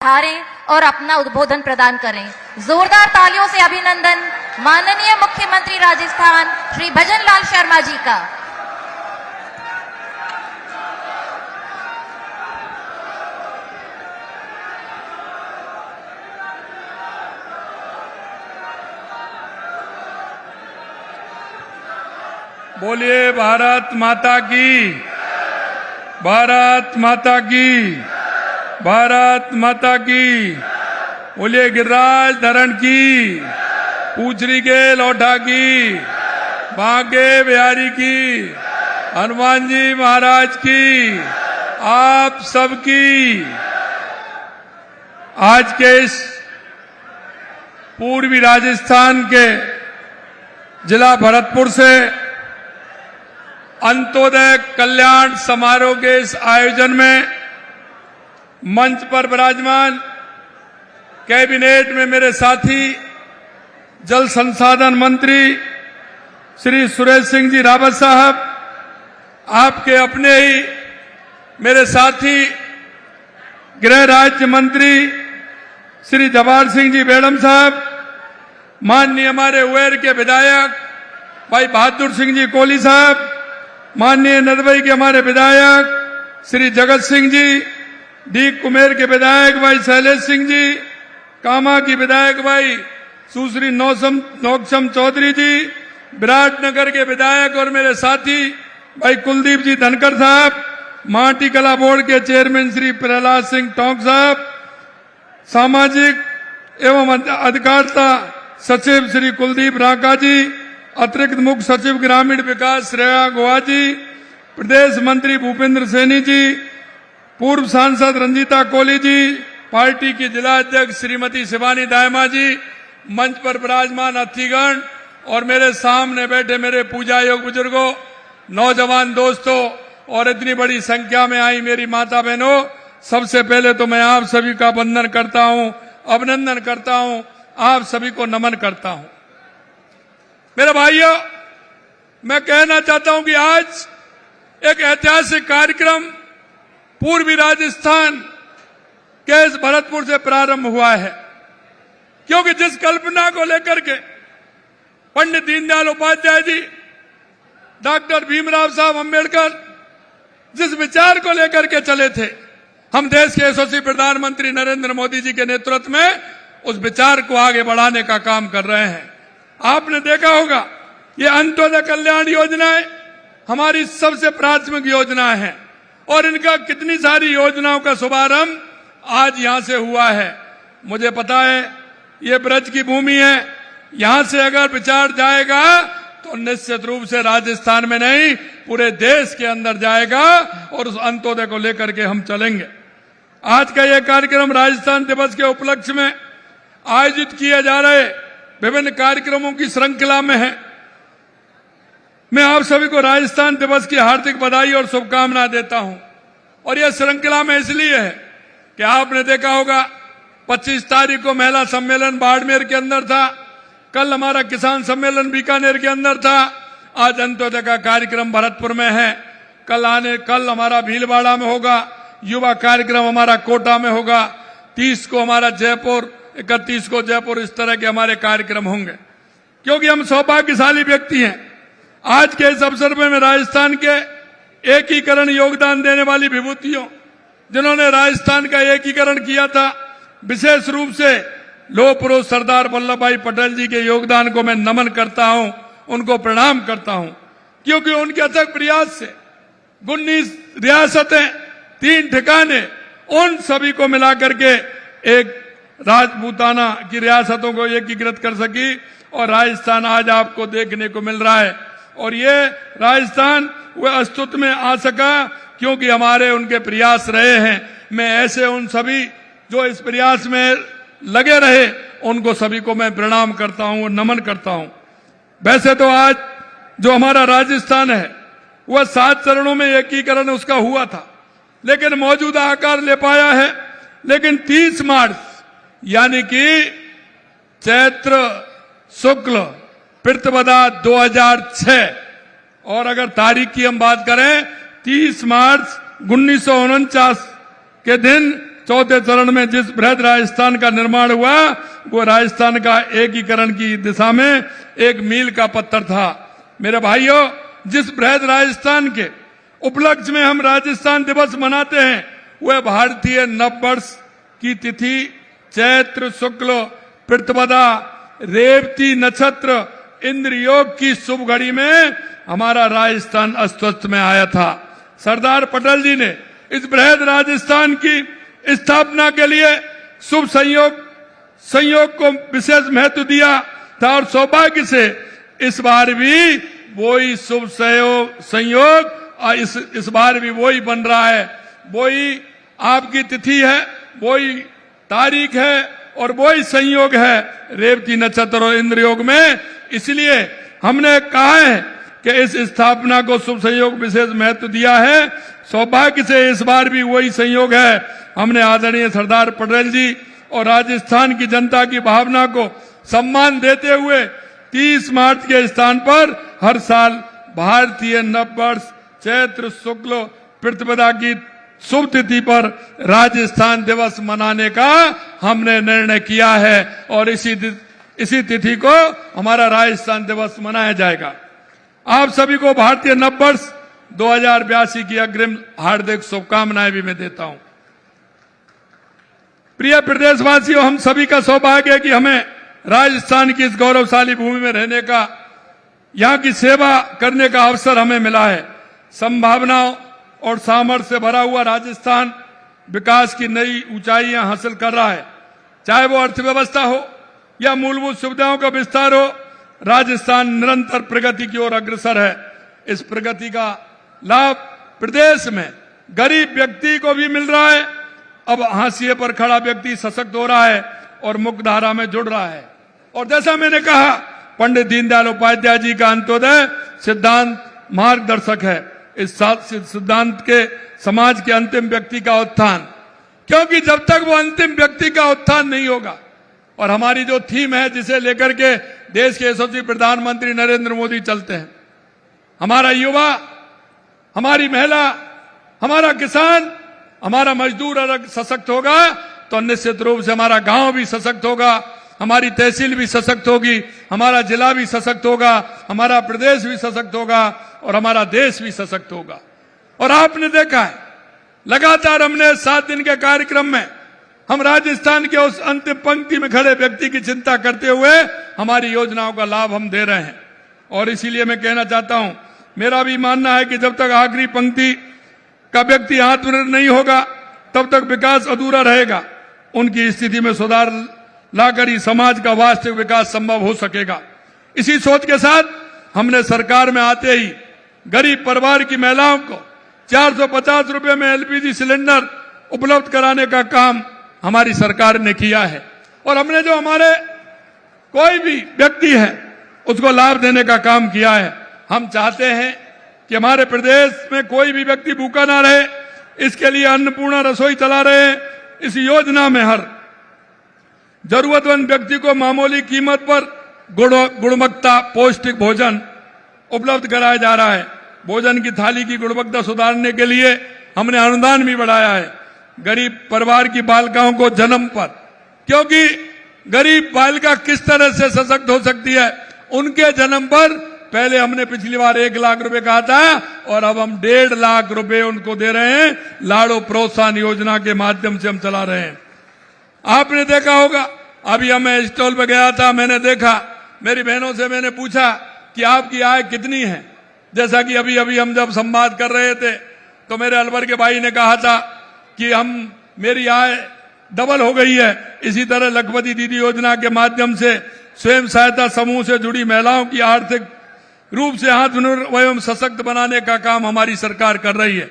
पधारें और अपना उद्बोधन प्रदान करें। जोरदार तालियों से अभिनंदन माननीय मुख्यमंत्री राजस्थान श्री भजनलाल शर्मा जी का। बोलिए भारत माता की, भारत माता की, भारत माता की। बोलिए गिरिराज धरण की, पूछरी के लौटा की, बांके बिहारी की, हनुमान जी महाराज की, आप सबकी। आज के इस पूर्वी राजस्थान के जिला भरतपुर से अंत्योदय कल्याण समारोह के इस आयोजन में मंच पर विराजमान कैबिनेट में मेरे साथी जल संसाधन मंत्री श्री सुरेश सिंह जी रावत साहब, आपके अपने ही मेरे साथी गृह राज्य मंत्री श्री जवाहर सिंह जी बेड़म साहब, माननीय हमारे उहेर के विधायक भाई बहादुर सिंह जी कोहली साहब, माननीय नदबई के हमारे विधायक श्री जगत सिंह जी, डी कुमेर के विधायक भाई शैलेश सिंह जी, कामा की विधायक भाई सुश्री नौक्षम चौधरी जी, विराटनगर के विधायक और मेरे साथी भाई कुलदीप जी धनखड़ साहब, माटी कला बोर्ड के चेयरमैन श्री प्रहलाद सिंह टोंक साहब, सामाजिक एवं अधिकारिता सचिव श्री कुलदीप राका जी, अतिरिक्त मुख्य सचिव ग्रामीण विकास श्रेया गोवा जी, प्रदेश मंत्री भूपेंद्र सैनी जी, पूर्व सांसद रंजीता कोहली जी, पार्टी की जिला अध्यक्ष श्रीमती शिवानी दायमा जी, मंच पर विराजमान अतिथिगण और मेरे सामने बैठे मेरे पूजा योग बुजुर्गों, नौजवान दोस्तों और इतनी बड़ी संख्या में आई मेरी माता बहनों, सबसे पहले तो मैं आप सभी का वंदन करता हूं, अभिनंदन करता हूं, आप सभी को नमन करता हूं। मेरे भाइयों, मैं कहना चाहता हूं कि आज एक ऐतिहासिक कार्यक्रम पूर्वी राजस्थान के इस भरतपुर से प्रारंभ हुआ है, क्योंकि जिस कल्पना को लेकर के पंडित दीनदयाल उपाध्याय जी, डॉक्टर भीमराव साहब अंबेडकर जिस विचार को लेकर के चले थे, हम देश के यशस्वी प्रधानमंत्री नरेंद्र मोदी जी के नेतृत्व में उस विचार को आगे बढ़ाने का काम कर रहे हैं। आपने देखा होगा ये अंत्योदय कल्याण योजनाएं हमारी सबसे प्राथमिक योजनाएं हैं और इनका कितनी सारी योजनाओं का शुभारंभ आज यहां से हुआ है। मुझे पता है ये ब्रज की भूमि है, यहां से अगर विचार जाएगा तो निश्चित रूप से राजस्थान में नहीं पूरे देश के अंदर जाएगा और उस अंत्योदय को लेकर के हम चलेंगे। आज का यह कार्यक्रम राजस्थान दिवस के उपलक्ष्य में आयोजित किए जा रहे विभिन्न कार्यक्रमों की श्रृंखला में है। मैं आप सभी को राजस्थान दिवस की हार्दिक बधाई और शुभकामनाएं देता हूं और यह श्रृंखला में इसलिए है कि आपने देखा होगा 25 तारीख को महिला सम्मेलन बाड़मेर के अंदर था, कल हमारा किसान सम्मेलन बीकानेर के अंदर था, आज अंत्योदय का कार्यक्रम भरतपुर में है, कल हमारा भीलवाड़ा में होगा, युवा कार्यक्रम हमारा कोटा में होगा, 30 को हमारा जयपुर, 31 को जयपुर, इस तरह के हमारे कार्यक्रम होंगे। क्योंकि हम सौभाग्यशाली व्यक्ति हैं। आज के इस अवसर में मैं राजस्थान के एकीकरण योगदान देने वाली विभूतियों, जिन्होंने राजस्थान का एकीकरण किया था, विशेष रूप से लौह पुरुष सरदार वल्लभ भाई पटेल जी के योगदान को मैं नमन करता हूं, उनको प्रणाम करता हूं, क्योंकि उनके अथक प्रयास से 19 रियासतें, 3 ठिकाने, उन सभी को मिलाकर के एक राजपूताना की रियासतों को एकीकृत कर सकी और राजस्थान आज आपको देखने को मिल रहा है। और ये राजस्थान वह अस्तित्व में आ सका क्योंकि हमारे उनके प्रयास रहे हैं। मैं ऐसे उन सभी जो इस प्रयास में लगे रहे उनको सभी को मैं प्रणाम करता हूं, नमन करता हूं। वैसे तो आज जो हमारा राजस्थान है वह 7 चरणों में एकीकरण उसका हुआ था, लेकिन मौजूदा आकार ले पाया है। लेकिन 30 मार्च यानी कि चैत्र शुक्ल प्रतिपदा 2006 और अगर तारीख की हम बात करें 30 मार्च 1949 के दिन चौथे चरण में जिस बृहद राजस्थान का निर्माण हुआ वो राजस्थान का एकीकरण की दिशा में एक मील का पत्थर था। मेरे भाइयों, जिस बृहद राजस्थान के उपलक्ष्य में हम राजस्थान दिवस मनाते हैं वह भारतीय नववर्ष की तिथि चैत्र शुक्ल प्रतिपदा रेवती नक्षत्र इंद्र योग की शुभ घड़ी में हमारा राजस्थान अस्तित्व में आया था। सरदार पटेल जी ने इस बृहद राजस्थान की स्थापना के लिए शुभ संयोग को विशेष महत्व दिया था और सौभाग्य से इस बार भी वही शुभ संयोग इस बार भी वही बन रहा है। वही आपकी तिथि है, वही तारीख है और वही संयोग है रेवती नक्षत्र और इंद्र योग में। इसलिए हमने कहा है कि इस स्थापना को शुभ संयोग विशेष महत्व दिया है। सौभाग्य से इस बार भी वही संयोग है। हमने आदरणीय सरदार पटेल जी और राजस्थान की जनता की भावना को सम्मान देते हुए 30 मार्च के स्थान पर हर साल भारतीय नववर्ष चैत्र शुक्ल प्रतिपदा की शुभ तिथि पर राजस्थान दिवस मनाने का हमने निर्णय किया है और इसी तिथि को हमारा राजस्थान दिवस मनाया जाएगा। आप सभी को भारतीय नववर्ष 2082 की अग्रिम हार्दिक शुभकामनाएं भी मैं देता हूं। प्रिय प्रदेशवासियों, हम सभी का सौभाग्य है कि हमें राजस्थान की इस गौरवशाली भूमि में रहने का, यहां की सेवा करने का अवसर हमें मिला है। संभावनाओं और सामर्थ्य से भरा हुआ राजस्थान विकास की नई ऊंचाइयां हासिल कर रहा है। चाहे वो अर्थव्यवस्था हो या मूलभूत सुविधाओं का विस्तार हो, राजस्थान निरंतर प्रगति की ओर अग्रसर है। इस प्रगति का लाभ प्रदेश में गरीब व्यक्ति को भी मिल रहा है। अब हाशिए पर खड़ा व्यक्ति सशक्त हो रहा है और मुख्यधारा में जुड़ रहा है। और जैसा मैंने कहा, पंडित दीनदयाल उपाध्याय जी का अंत्योदय सिद्धांत मार्गदर्शक है। इस सिद्धांत के समाज के अंतिम व्यक्ति का उत्थान, क्योंकि जब तक वो अंतिम व्यक्ति का उत्थान नहीं होगा, और हमारी जो थीम है जिसे लेकर के देश के यशस्वी प्रधानमंत्री नरेंद्र मोदी चलते हैं, हमारा युवा, हमारी महिला, हमारा किसान, हमारा मजदूर अगर सशक्त होगा तो निश्चित रूप से हमारा गांव भी सशक्त होगा, हमारी तहसील भी सशक्त होगी, हमारा जिला भी सशक्त होगा, हमारा प्रदेश भी सशक्त होगा और हमारा देश भी सशक्त होगा। और आपने देखा है, लगातार हमने 7 दिन के कार्यक्रम में हम राजस्थान के उस अंतिम पंक्ति में खड़े व्यक्ति की चिंता करते हुए हमारी योजनाओं का लाभ हम दे रहे हैं। और इसीलिए मैं कहना चाहता हूं, मेरा भी मानना है कि जब तक आखिरी पंक्ति का व्यक्ति आत्मनिर्भर नहीं होगा तब तक विकास अधूरा रहेगा। उनकी स्थिति में सुधार लाकर ही समाज का वास्तविक विकास संभव हो सकेगा। इसी सोच के साथ हमने सरकार में आते ही गरीब परिवार की महिलाओं को 450 रुपए में एलपीजी सिलेंडर उपलब्ध कराने का काम हमारी सरकार ने किया है। और हमने जो हमारे कोई भी व्यक्ति है उसको लाभ देने का काम किया है। हम चाहते हैं कि हमारे प्रदेश में कोई भी व्यक्ति भूखा ना रहे, इसके लिए अन्नपूर्णा रसोई चला रहे हैं। इस योजना में हर जरूरतमंद व्यक्ति को मामूली कीमत पर गुणवत्ता पौष्टिक भोजन उपलब्ध कराया जा रहा है। भोजन की थाली की गुणवत्ता सुधारने के लिए हमने अनुदान भी बढ़ाया है। गरीब परिवार की बालिकाओं को जन्म पर, क्योंकि गरीब बालिका किस तरह से सशक्त हो सकती है, उनके जन्म पर पहले हमने पिछली बार 1 लाख रुपए कहा था और अब हम 1.5 लाख रुपए उनको दे रहे हैं। लाड़ो प्रोत्साहन योजना के माध्यम से हम चला रहे हैं। आपने देखा होगा, अभी मैं स्टॉल पे गया था, मैंने देखा, मेरी बहनों से मैंने पूछा कि आपकी आय कितनी है। जैसा कि अभी हम जब संवाद कर रहे थे तो मेरे अलवर के भाई ने कहा था कि मेरी आय डबल हो गई है। इसी तरह लखपति दीदी योजना के माध्यम से स्वयं सहायता समूह से जुड़ी महिलाओं की आर्थिक रूप से आत्मनिर्भर एवं सशक्त बनाने का काम हमारी सरकार कर रही है।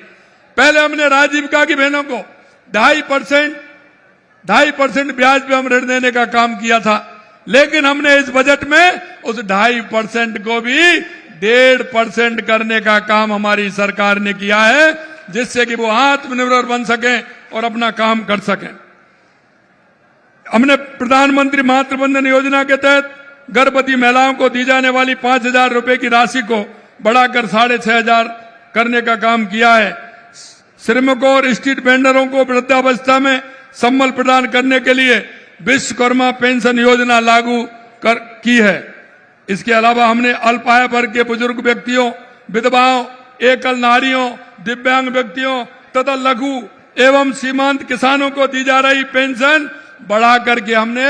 पहले हमने राजीविका की बहनों को 2.5% ब्याज पे हम ऋण देने का काम किया था, लेकिन हमने इस बजट में उस 2.5% को भी 1.5% करने का काम हमारी सरकार ने किया है, जिससे कि वो आत्मनिर्भर बन सकें और अपना काम कर सकें। हमने प्रधानमंत्री मातृवंदन योजना के तहत गर्भवती महिलाओं को दी जाने वाली 5,000 रुपए की राशि को बढ़ाकर 6,500 करने का काम किया है। श्रमिकों और स्ट्रीट वेंडरों को वृद्धावस्था में संबल प्रदान करने के लिए विश्वकर्मा पेंशन योजना लागू की है। इसके अलावा हमने अल्प आय वर्ग के बुजुर्ग व्यक्तियों, विधवाओं, एकल नारियों, दिव्यांग व्यक्तियों तथा लघु एवं सीमांत किसानों को दी जा रही पेंशन बढ़ा करके हमने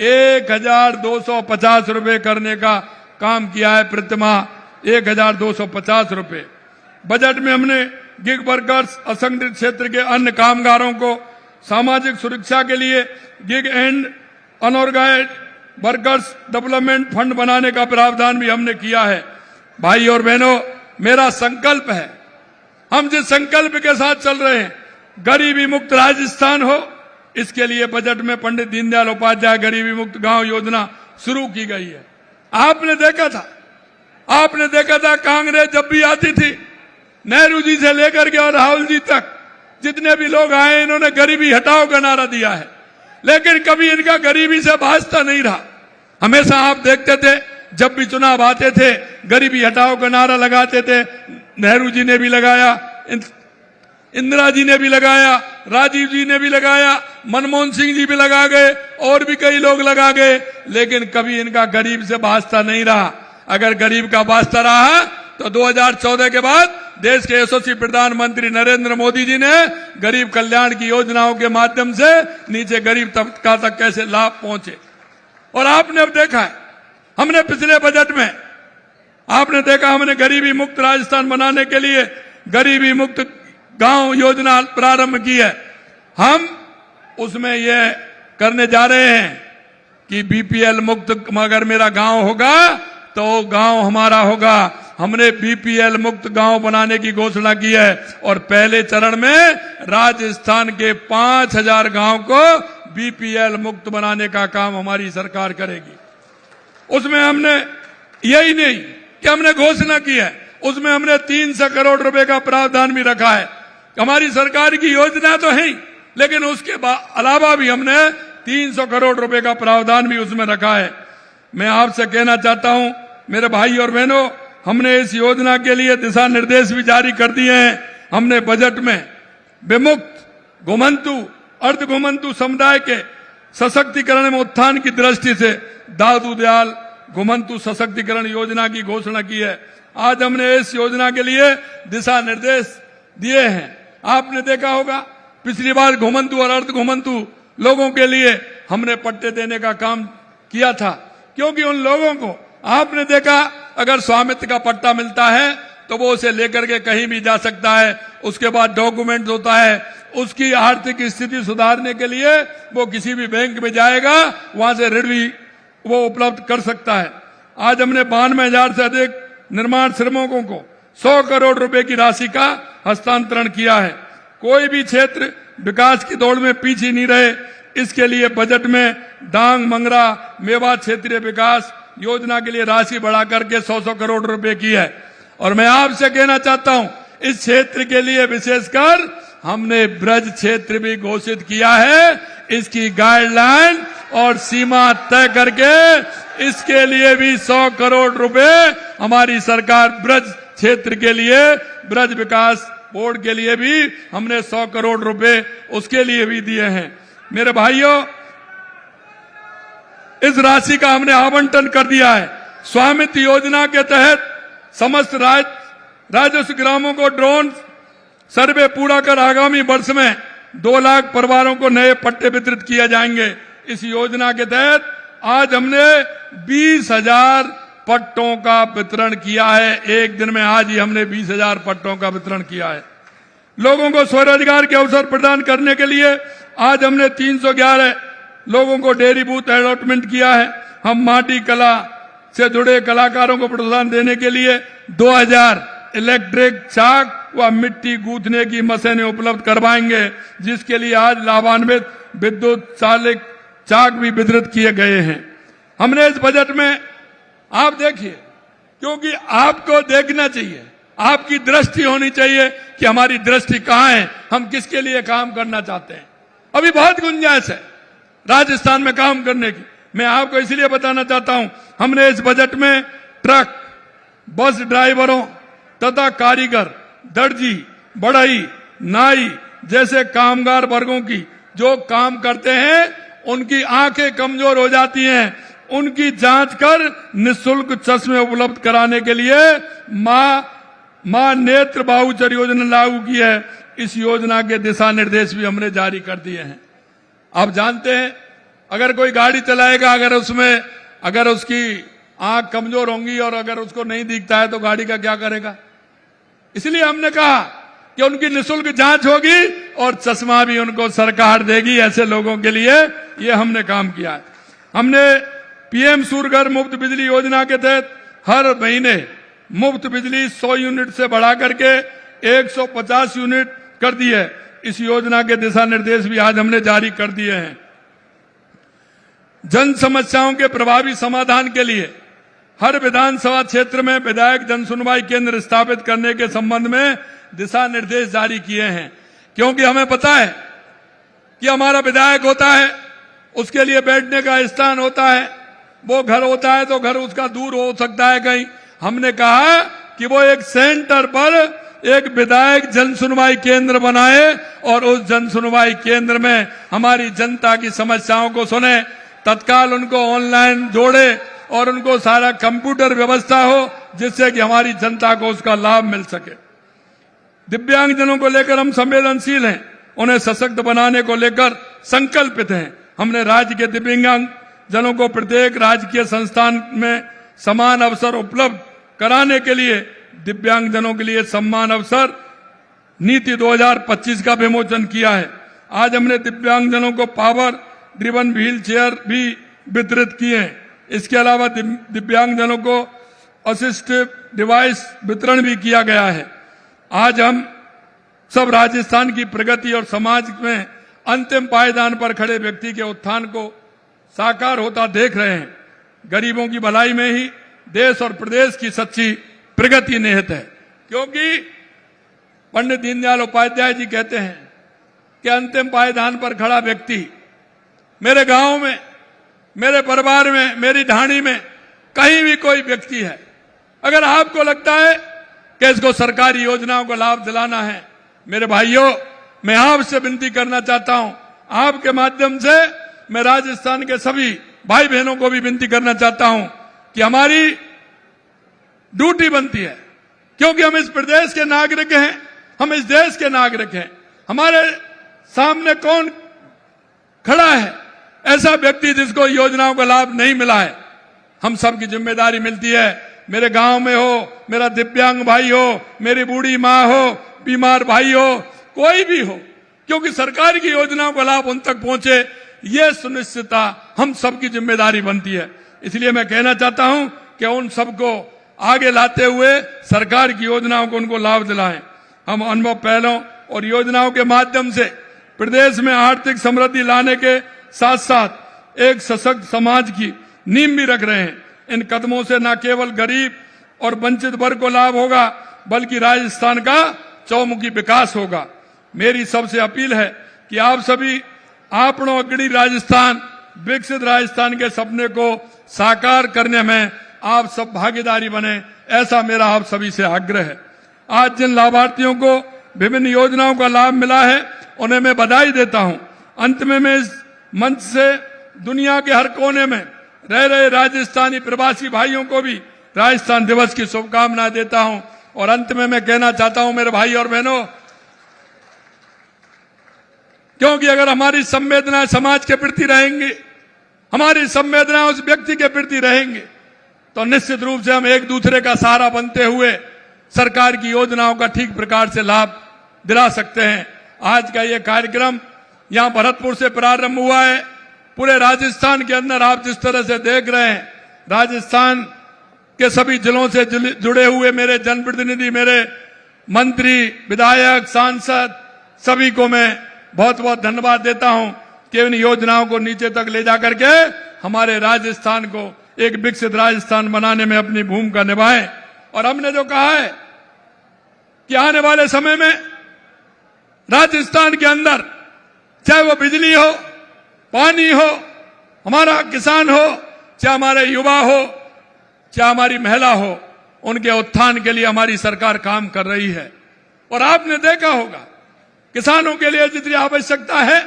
1250 रुपए करने का काम किया है। प्रतिमाह 1250 रुपए। बजट में हमने गिग वर्कर्स, असंगठित क्षेत्र के अन्य कामगारों को सामाजिक सुरक्षा के लिए gig and unorganised workers development fund बनाने का प्रावधान भी हमने किया है। भाई और बहनों, मेरा संकल्प है, हम जिस संकल्प के साथ चल रहे हैं, गरीबी मुक्त राजस्थान हो, इसके लिए बजट में पंडित दीनदयाल उपाध्याय गरीबी मुक्त गांव योजना शुरू की गई है। आपने देखा था कांग्रेस जब भी आती थी, नेहरू जी से लेकर के और राहुल जी तक जितने भी लोग आए, इन्होंने गरीबी हटाओ का नारा दिया है, लेकिन कभी इनका गरीबी से वास्ता नहीं रहा। हमेशा आप देखते थे जब भी चुनाव आते थे गरीबी हटाओ का नारा लगाते थे। नेहरू जी ने भी लगाया, इंदिरा जी ने भी लगाया, राजीव जी ने भी लगाया, मनमोहन सिंह जी भी लगा गए और भी कई लोग लगा गए, लेकिन कभी इनका गरीब से वास्ता नहीं रहा। अगर गरीब का वास्ता रहा तो 2014 के बाद देश के यशस्वी प्रधानमंत्री नरेंद्र मोदी जी ने गरीब कल्याण की योजनाओं के माध्यम से नीचे गरीब तबका तक कैसे लाभ पहुंचे। और आपने अब देखा है, हमने पिछले बजट में आपने देखा, हमने गरीबी मुक्त राजस्थान बनाने के लिए गरीबी मुक्त गांव योजना प्रारंभ की है। हम उसमें यह करने जा रहे हैं कि बीपीएल मुक्त अगर मेरा गांव होगा तो गांव हमारा होगा। हमने बीपीएल मुक्त गांव बनाने की घोषणा की है और पहले चरण में राजस्थान के 5000 गांव को बीपीएल मुक्त बनाने का काम हमारी सरकार करेगी। उसमें हमने यही नहीं कि हमने घोषणा की है, उसमें हमने 300 करोड़ रुपए का प्रावधान भी रखा है। हमारी सरकार की योजना तो है, लेकिन उसके अलावा भी हमने 300 करोड़ रुपए का प्रावधान भी उसमें रखा है। मैं आपसे कहना चाहता हूं मेरे भाई और बहनों, हमने इस योजना के लिए दिशा निर्देश भी जारी कर दिए हैं। हमने बजट में विमुक्त, घुमंतु, अर्ध घुमंतु समुदाय के सशक्तिकरण में उत्थान की दृष्टि से दादू दयाल घुमंतु सशक्तिकरण योजना की घोषणा की है। आज हमने इस योजना के लिए दिशा निर्देश दिए हैं। आपने देखा होगा पिछली बार घुमंतु और अर्ध घुमंतु लोगों के लिए हमने पट्टे देने का काम किया था, क्योंकि उन लोगों को आपने देखा अगर स्वामित्व का पट्टा मिलता है तो वो उसे लेकर के कहीं भी जा सकता है। उसके बाद डॉक्यूमेंट होता है, उसकी आर्थिक स्थिति सुधारने के लिए वो किसी भी बैंक में जाएगा, वहां से ऋण भी वो उपलब्ध कर सकता है। आज हमने 92,000 से अधिक निर्माण श्रमिकों को 100 करोड़ रुपए की राशि का हस्तांतरण किया है। कोई भी क्षेत्र विकास की दौड़ में पीछे नहीं रहे, इसके लिए बजट में डांग, मंगरा, मेवात क्षेत्रीय विकास योजना के लिए राशि बढ़ा करके 100 करोड़ रुपए की है। और मैं आपसे कहना चाहता हूं, इस क्षेत्र के लिए विशेषकर हमने ब्रज क्षेत्र भी घोषित किया है। इसकी गाइडलाइन और सीमा तय करके इसके लिए भी 100 करोड़ रुपए हमारी सरकार ब्रज क्षेत्र के लिए, ब्रज विकास बोर्ड के लिए भी हमने 100 करोड़ रुपए उसके लिए भी दिए हैं। मेरे भाइयों, इस राशि का हमने आवंटन कर दिया है। स्वामित्व योजना के तहत समस्त राजस्व ग्रामों को ड्रोन सर्वे पूरा कर आगामी वर्ष में 2 लाख परिवारों को नए पट्टे वितरित किए जाएंगे। इस योजना के तहत आज हमने 20,000 पट्टों का वितरण किया है। एक दिन में आज ही हमने 20,000 पट्टों का वितरण किया है। लोगों को स्वरोजगार के अवसर प्रदान करने के लिए आज हमने 311 लोगों को डेयरी बूथ अलॉटमेंट किया है। हम माटी कला से जुड़े कलाकारों को प्रोत्साहन देने के लिए 2000 इलेक्ट्रिक चाक व मिट्टी गूंथने की मशीनें उपलब्ध करवाएंगे, जिसके लिए आज लाभान्वित विद्युत चालित चाक भी वितरित किए गए हैं। हमने इस बजट में, आप देखिए, क्योंकि आपको देखना चाहिए, आपकी दृष्टि होनी चाहिए कि हमारी दृष्टि कहां है, हम किसके लिए काम करना चाहते हैं। अभी बहुत गुंजाइश है राजस्थान में काम करने की। मैं आपको इसलिए बताना चाहता हूं, हमने इस बजट में ट्रक, बस ड्राइवरों तथा कारीगर, दर्जी, बढ़ई, नाई जैसे कामगार वर्गों की जो काम करते हैं उनकी आंखें कमजोर हो जाती हैं, उनकी जांच कर निःशुल्क चश्मे उपलब्ध कराने के लिए मां नेत्र बाहुचर योजना लागू की है। इस योजना के दिशा निर्देश भी हमने जारी कर दिए हैं। आप जानते हैं अगर कोई गाड़ी चलाएगा, अगर उसकी आंख कमजोर होंगी और अगर उसको नहीं दिखता है तो गाड़ी का क्या करेगा। इसलिए हमने कहा कि उनकी निःशुल्क जांच होगी और चश्मा भी उनको सरकार देगी। ऐसे लोगों के लिए ये हमने काम किया है। हमने पीएम सूर्यघर मुफ्त बिजली योजना के तहत हर महीने मुफ्त बिजली 100 यूनिट से बढ़ा करके 150 यूनिट कर दी है। इस योजना के दिशा निर्देश भी आज हमने जारी कर दिए हैं। जन समस्याओं के प्रभावी समाधान के लिए हर विधानसभा क्षेत्र में विधायक जन सुनवाई केंद्र स्थापित करने के संबंध में दिशा निर्देश जारी किए हैं, क्योंकि हमें पता है कि हमारा विधायक होता है, उसके लिए बैठने का स्थान होता है, वो घर होता है तो घर उसका दूर हो सकता है कहीं। हमने कहा कि वो एक सेंटर पर एक विधायक जन सुनवाई केंद्र बनाए और उस जन सुनवाई केंद्र में हमारी जनता की समस्याओं को सुने, तत्काल उनको ऑनलाइन जोड़े और उनको सारा कंप्यूटर व्यवस्था हो जिससे कि हमारी जनता को उसका लाभ मिल सके। दिव्यांगजनों को लेकर हम संवेदनशील हैं, उन्हें सशक्त बनाने को लेकर संकल्पित हैं। हमने राज्य के दिव्यांगजनों को प्रत्येक राजकीय संस्थान में समान अवसर उपलब्ध कराने के लिए दिव्यांगजनों के लिए सम्मान अवसर नीति 2025 का विमोचन किया है। आज हमने दिव्यांगजनों को पावर ड्रिवन व्हील चेयर भी वितरित किए हैं। इसके अलावा दिव्यांगजनों को असिस्टिव डिवाइस वितरण भी किया गया है। आज हम सब राजस्थान की प्रगति और समाज में अंतिम पायदान पर खड़े व्यक्ति के उत्थान को साकार होता देख रहे हैं। गरीबों की भलाई में ही देश और प्रदेश की सच्ची प्रगति निहित है, क्योंकि पंडित दीनदयाल उपाध्याय जी कहते हैं कि अंतिम पायदान पर खड़ा व्यक्ति मेरे गांव में, मेरे परिवार में, मेरी ढाणी में कहीं भी कोई व्यक्ति है, अगर आपको लगता है कि इसको सरकारी योजनाओं को लाभ दिलाना है, मेरे भाइयों मैं आपसे विनती करना चाहता हूं, आपके माध्यम से मैं राजस्थान के सभी भाई बहनों को भी विनती करना चाहता हूं कि हमारी ड्यूटी बनती है, क्योंकि हम इस प्रदेश के नागरिक हैं, हम इस देश के नागरिक हैं। हमारे सामने कौन खड़ा है ऐसा व्यक्ति जिसको योजनाओं का लाभ नहीं मिला है। हम सबकी जिम्मेदारी मिलती है, मेरे गांव में हो, मेरा दिव्यांग भाई हो, मेरी बूढ़ी माँ हो, बीमार भाई हो, कोई भी हो, क्योंकि सरकार की योजनाओं का लाभ उन तक पहुंचे ये सुनिश्चितता हम सबकी जिम्मेदारी बनती है। इसलिए मैं कहना चाहता हूं कि उन सबको आगे लाते हुए सरकार की योजनाओं को उनको लाभ दिलाएं। हम अनुभव पहलों और योजनाओं के माध्यम से प्रदेश में आर्थिक समृद्धि लाने के साथ साथ एक सशक्त समाज की नींव भी रख रहे हैं। इन कदमों से न केवल गरीब और वंचित वर्ग को लाभ होगा, बल्कि राजस्थान का चौमुखी विकास होगा। मेरी सबसे अपील है कि आप सभी आपनो अग्रणी राजस्थान, विकसित राजस्थान के सपने को साकार करने में आप सब भागीदारी बने, ऐसा मेरा आप सभी से आग्रह है। आज जिन लाभार्थियों को विभिन्न योजनाओं का लाभ मिला है उन्हें मैं बधाई देता हूं। अंत में मैं इस मंच से दुनिया के हर कोने में रह रहे राजस्थानी प्रवासी भाइयों को भी राजस्थान दिवस की शुभकामनाएं देता हूं। और अंत में मैं कहना चाहता हूं मेरे भाई और बहनों, क्योंकि अगर हमारी संवेदनाएं समाज के प्रति रहेंगी, हमारी संवेदनाएं उस व्यक्ति के प्रति रहेंगी, तो निश्चित रूप से हम एक दूसरे का सहारा बनते हुए सरकार की योजनाओं का ठीक प्रकार से लाभ दिला सकते हैं। आज का ये कार्यक्रम यहां भरतपुर से प्रारंभ हुआ है। पूरे राजस्थान के अंदर आप जिस तरह से देख रहे हैं, राजस्थान के सभी जिलों से जुड़े हुए मेरे जनप्रतिनिधि, मेरे मंत्री, विधायक, सांसद, सभी को मैं बहुत बहुत धन्यवाद देता हूं कि इन योजनाओं को नीचे तक ले जाकर के हमारे राजस्थान को एक विकसित राजस्थान बनाने में अपनी भूमिका निभाएं। और हमने जो कहा है कि आने वाले समय में राजस्थान के अंदर चाहे वो बिजली हो, पानी हो, हमारा किसान हो, चाहे हमारे युवा हो, चाहे हमारी महिला हो, उनके उत्थान के लिए हमारी सरकार काम कर रही है। और आपने देखा होगा किसानों के लिए जितनी आवश्यकता है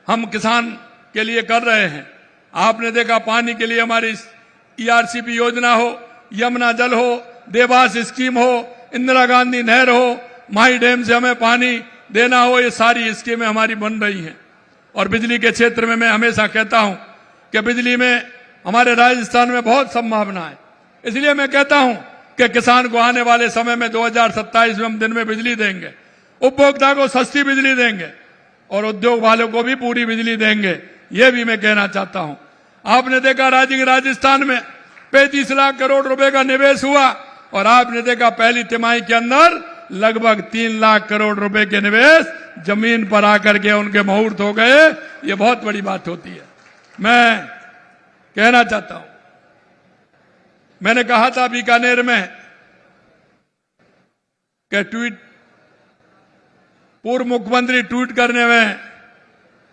हम किसान के लिए कर रहे हैं। आपने देखा पानी के लिए हमारी ERCP योजना हो, यमुना जल हो, देवास स्कीम हो, इंदिरा गांधी नहर हो, माही डैम से हमें पानी देना हो, ये सारी स्कीमें हमारी बन रही हैं। और बिजली के क्षेत्र में मैं हमेशा कहता हूं कि बिजली में हमारे राजस्थान में बहुत संभावना है। इसलिए मैं कहता हूं कि किसान को आने वाले समय में 2027 में हम दिन में बिजली देंगे, उपभोक्ता को सस्ती बिजली देंगे और उद्योग वालों को भी पूरी बिजली देंगे। ये भी मैं कहना चाहता हूं। आपने देखा राजस्थान में 35 लाख करोड़ रुपए का निवेश हुआ और आपने देखा पहली तिमाही के अंदर लगभग 3 लाख करोड़ रुपए के निवेश जमीन पर आकर के उनके मुहूर्त हो गए। ये बहुत बड़ी बात होती है। मैं कहना चाहता हूं, मैंने कहा था बीकानेर में कि पूर्व मुख्यमंत्री ट्वीट करने में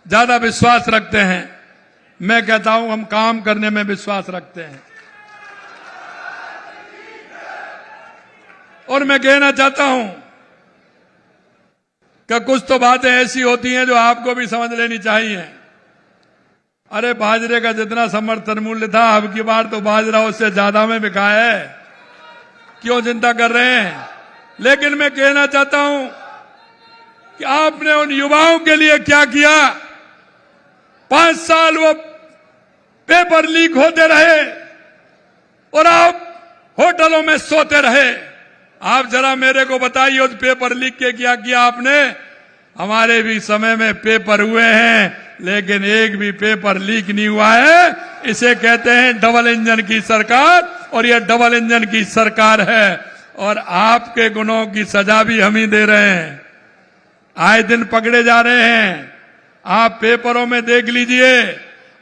ज्यादा विश्वास रखते हैं। मैं कहता हूं हम काम करने में विश्वास रखते हैं। और मैं कहना चाहता हूं कि कुछ तो बातें ऐसी होती हैं जो आपको भी समझ लेनी चाहिए। अरे बाजरे का जितना समर्थन मूल्य था, अब की बार तो बाजरा उससे ज्यादा में बिका है। क्यों चिंता कर रहे हैं? लेकिन मैं कहना चाहता हूं कि आपने उन युवाओं के लिए क्या किया। 5 साल वो पेपर लीक होते रहे और आप होटलों में सोते रहे। आप जरा मेरे को बताइए उस पेपर लीक के क्या किया आपने। हमारे भी समय में पेपर हुए हैं, लेकिन एक भी पेपर लीक नहीं हुआ है। इसे कहते हैं डबल इंजन की सरकार, और यह डबल इंजन की सरकार है। और आपके गुनों की सजा भी हम ही दे रहे हैं। आए दिन पकड़े जा रहे हैं। आप पेपरों में देख लीजिए,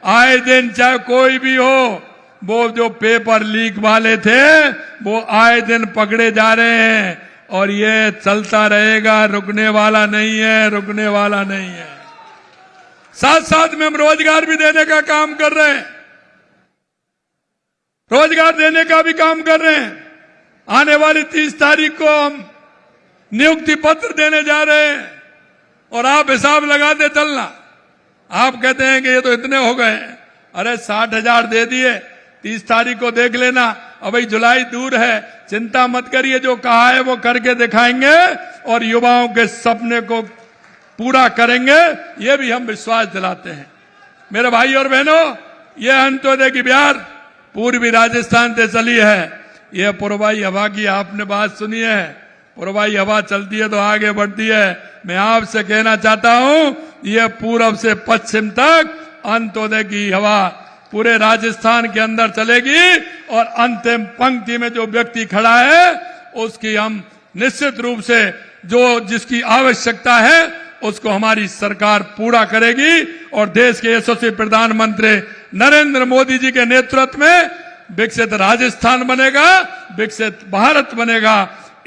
आए दिन चाहे कोई भी हो, वो जो पेपर लीक वाले थे वो आए दिन पकड़े जा रहे हैं। और ये चलता रहेगा, रुकने वाला नहीं है, रुकने वाला नहीं है। साथ साथ में हम रोजगार भी देने का काम कर रहे हैं। रोजगार देने का भी काम कर रहे हैं। आने वाली 30 तारीख को हम नियुक्ति पत्र देने जा रहे हैं। और आप हिसाब लगाते चलना। आप कहते हैं कि ये तो इतने हो गए। अरे 60,000 दे दिए, 30 तारीख को देख लेना। अभी जुलाई दूर है, चिंता मत करिए, जो कहा है वो करके दिखाएंगे और युवाओं के सपने को पूरा करेंगे। ये भी हम विश्वास दिलाते हैं। मेरे भाई और बहनों, ये अंत्योदय की बयार पूर्वी राजस्थान से चली है। ये पूर्वाई हवा की आपने बात सुनी है। पूर्वाई हवा चलती है तो आगे बढ़ती है। मैं आपसे कहना चाहता हूं, ये पूरब से पश्चिम तक अंत्योदय की हवा पूरे राजस्थान के अंदर चलेगी। और अंतिम पंक्ति में जो व्यक्ति खड़ा है उसकी हम निश्चित रूप से जो जिसकी आवश्यकता है उसको हमारी सरकार पूरा करेगी। और देश के यशस्वी प्रधानमंत्री नरेंद्र मोदी जी के नेतृत्व में विकसित राजस्थान बनेगा, विकसित भारत बनेगा।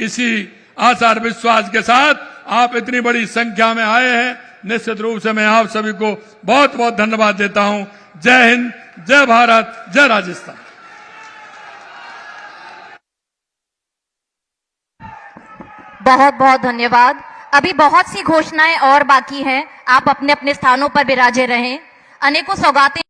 इसी आशा और विश्वास के साथ आप इतनी बड़ी संख्या में आए हैं। निश्चित रूप से मैं आप सभी को बहुत बहुत धन्यवाद देता हूं। जय हिंद, जय भारत, जय राजस्थान। बहुत बहुत धन्यवाद। अभी बहुत सी घोषणाएं और बाकी हैं। आप अपने अपने स्थानों पर विराजे रहें। अनेकों सौगातें